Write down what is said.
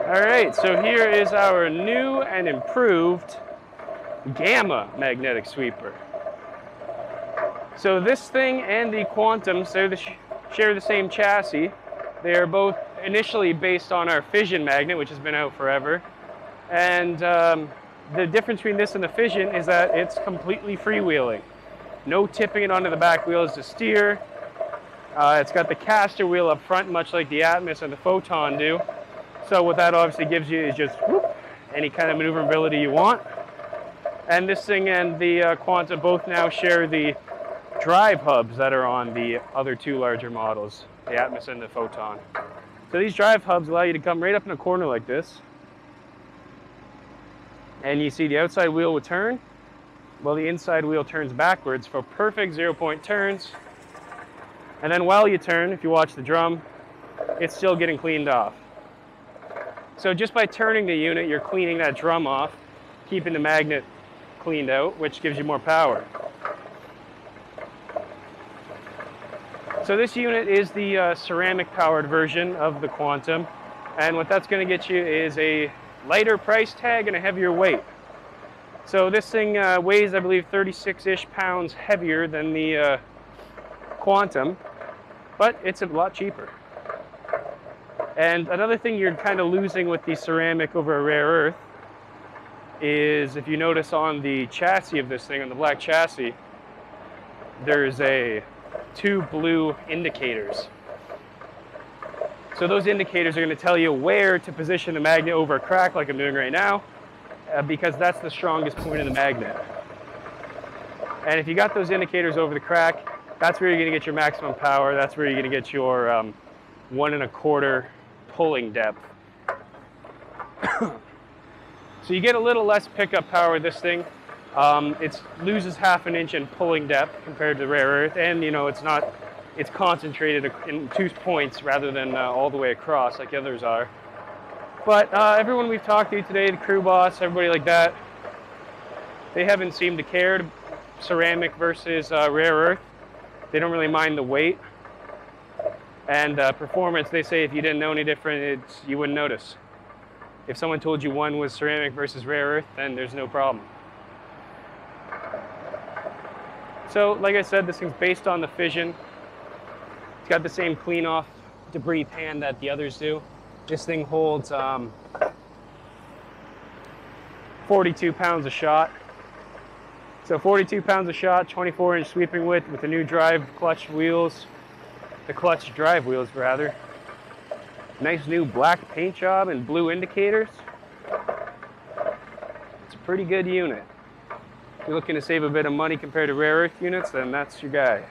All right, so here is our new and improved Gamma magnetic sweeper. So this thing and the Quantum share the same chassis. They are both initially based on our Fission magnet, which has been out forever. And the difference between this and the Fission is that it's completely freewheeling. No tipping it onto the back wheels to steer. It's got the caster wheel up front, much like the Atmos and the Photon do. So what that obviously gives you is just whoop, any kind of maneuverability you want. And this thing and the Quanta both now share the drive hubs that are on the other two larger models, the Atmos and the Photon. So these drive hubs allow you to come right up in a corner like this. And you see the outside wheel will turn, while the inside wheel turns backwards for perfect 0-point turns. And then while you turn, if you watch the drum, it's still getting cleaned off. So just by turning the unit, you're cleaning that drum off, keeping the magnet cleaned out, which gives you more power. So this unit is the ceramic-powered version of the Quantum, and what that's going to get you is a lighter price tag and a heavier weight. So this thing weighs, I believe, 36-ish pounds heavier than the Quantum, but it's a lot cheaper. And another thing you're kind of losing with the ceramic over a rare earth is, if you notice on the chassis of this thing, on the black chassis, there's two blue indicators. So those indicators are going to tell you where to position the magnet over a crack, like I'm doing right now, because that's the strongest point of the magnet. And if you got those indicators over the crack, that's where you're going to get your maximum power. That's where you're going to get your 1 1/4 pulling depth. So you get a little less pickup power with this thing. It loses 1/2 inch in pulling depth compared to rare earth, and you know it's concentrated in 2 points rather than all the way across like the others are. But everyone we've talked to today, the crew boss, everybody like that, they haven't seemed to care. Ceramic versus rare earth, they don't really mind the weight. And performance, they say if you didn't know any different, you wouldn't notice. If someone told you one was ceramic versus rare earth, then there's no problem. So, like I said, this thing's based on the Fission. It's got the same clean off debris pan that the others do. This thing holds 42 pounds a shot. So 42 pounds a shot, 24-inch sweeping width with the new drive clutch wheels. The clutch drive wheels, rather. Nice new black paint job and blue indicators. It's a pretty good unit. If you're looking to save a bit of money compared to rare earth units, then that's your guy.